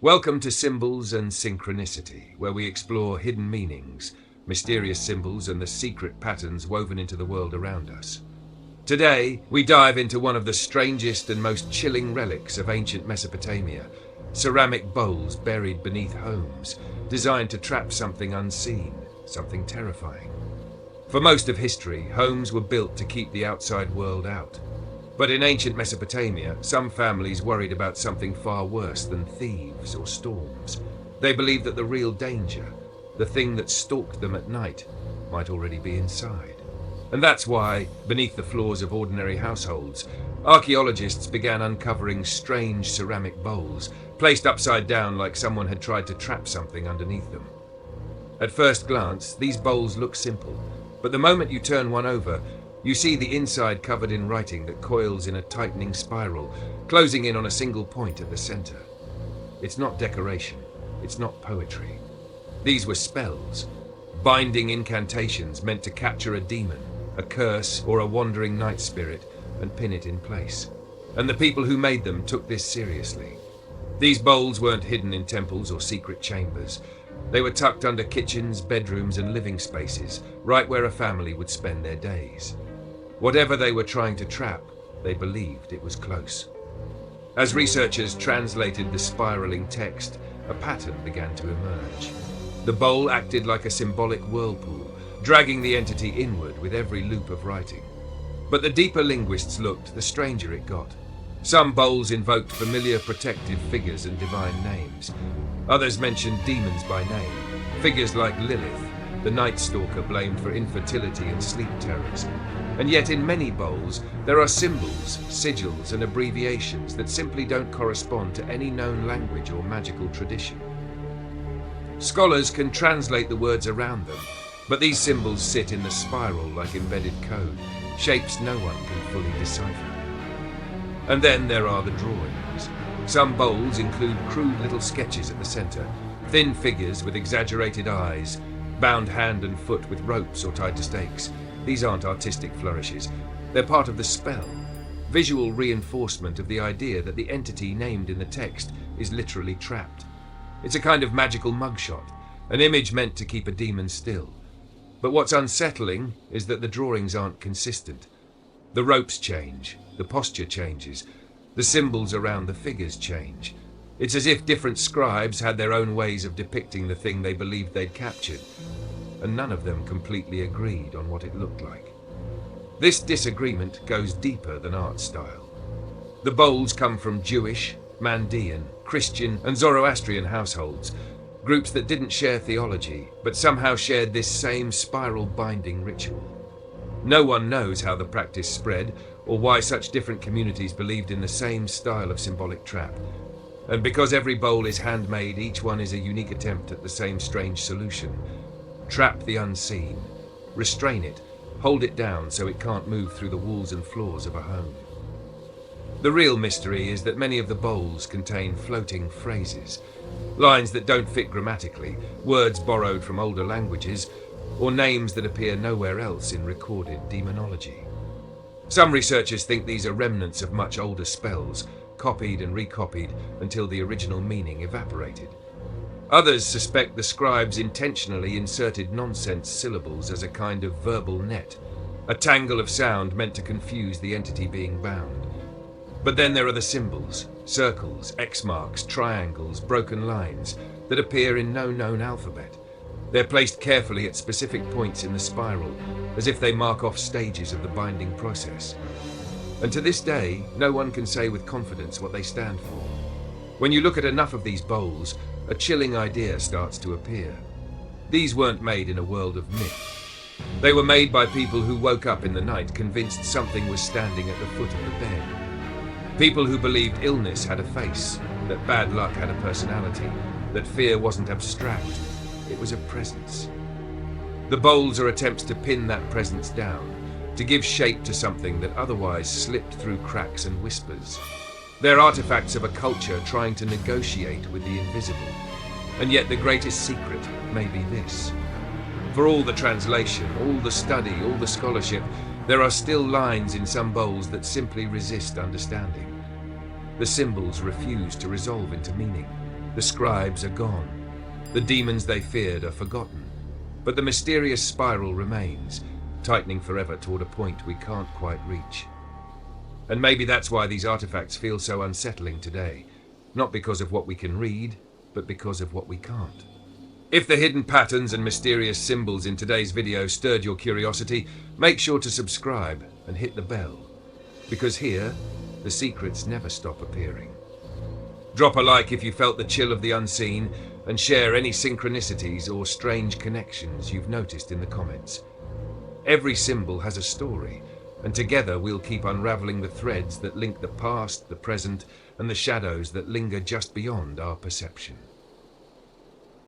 Welcome to Symbols and Synchronicity, where we explore hidden meanings, mysterious symbols, and the secret patterns woven into the world around us. Today, we dive into one of the strangest and most chilling relics of ancient Mesopotamia, ceramic bowls buried beneath homes, designed to trap something unseen, something terrifying. For most of history, homes were built to keep the outside world out. But in ancient Mesopotamia, some families worried about something far worse than thieves or storms. They believed that the real danger, the thing that stalked them at night, might already be inside. And that's why, beneath the floors of ordinary households, archaeologists began uncovering strange ceramic bowls, placed upside down like someone had tried to trap something underneath them. At first glance, these bowls look simple, but the moment you turn one over, you see the inside covered in writing that coils in a tightening spiral, closing in on a single point at the center. It's not decoration, it's not poetry. These were spells, binding incantations meant to capture a demon, a curse, or a wandering night spirit and pin it in place. And the people who made them took this seriously. These bowls weren't hidden in temples or secret chambers. They were tucked under kitchens, bedrooms, and living spaces, right where a family would spend their days. Whatever they were trying to trap, they believed it was close. As researchers translated the spiraling text, a pattern began to emerge. The bowl acted like a symbolic whirlpool, dragging the entity inward with every loop of writing. But the deeper linguists looked, the stranger it got. Some bowls invoked familiar protective figures and divine names. Others mentioned demons by name, figures like Lilith, the night stalker blamed for infertility and sleep terrors. And yet in many bowls, there are symbols, sigils, and abbreviations that simply don't correspond to any known language or magical tradition. Scholars can translate the words around them, but these symbols sit in the spiral like embedded code, shapes no one can fully decipher. And then there are the drawings. Some bowls include crude little sketches at the center, thin figures with exaggerated eyes, bound hand and foot with ropes or tied to stakes. These aren't artistic flourishes. They're part of the spell, visual reinforcement of the idea that the entity named in the text is literally trapped. It's a kind of magical mugshot, an image meant to keep a demon still. But what's unsettling is that the drawings aren't consistent. The ropes change, the posture changes, the symbols around the figures change. It's as if different scribes had their own ways of depicting the thing they believed they'd captured, and none of them completely agreed on what it looked like. This disagreement goes deeper than art style. The bowls come from Jewish, Mandaean, Christian, and Zoroastrian households, groups that didn't share theology, but somehow shared this same spiral binding ritual. No one knows how the practice spread, or why such different communities believed in the same style of symbolic trap. And because every bowl is handmade, each one is a unique attempt at the same strange solution. Trap the unseen, restrain it, hold it down so it can't move through the walls and floors of a home. The real mystery is that many of the bowls contain floating phrases, lines that don't fit grammatically, words borrowed from older languages, or names that appear nowhere else in recorded demonology. Some researchers think these are remnants of much older spells, copied and recopied until the original meaning evaporated. Others suspect the scribes intentionally inserted nonsense syllables as a kind of verbal net, a tangle of sound meant to confuse the entity being bound. But then there are the symbols, circles, X marks, triangles, broken lines, that appear in no known alphabet. They're placed carefully at specific points in the spiral, as if they mark off stages of the binding process. And to this day, no one can say with confidence what they stand for. When you look at enough of these bowls, a chilling idea starts to appear. These weren't made in a world of myth. They were made by people who woke up in the night convinced something was standing at the foot of the bed. People who believed illness had a face, that bad luck had a personality, that fear wasn't abstract, it was a presence. The bowls are attempts to pin that presence down, to give shape to something that otherwise slipped through cracks and whispers. They're artifacts of a culture trying to negotiate with the invisible. And yet the greatest secret may be this. For all the translation, all the study, all the scholarship, there are still lines in some bowls that simply resist understanding. The symbols refuse to resolve into meaning. The scribes are gone. The demons they feared are forgotten. But the mysterious spiral remains, tightening forever toward a point we can't quite reach. And maybe that's why these artifacts feel so unsettling today. Not because of what we can read, but because of what we can't. If the hidden patterns and mysterious symbols in today's video stirred your curiosity, make sure to subscribe and hit the bell. Because here, the secrets never stop appearing. Drop a like if you felt the chill of the unseen, and share any synchronicities or strange connections you've noticed in the comments. Every symbol has a story, and together we'll keep unraveling the threads that link the past, the present, and the shadows that linger just beyond our perception.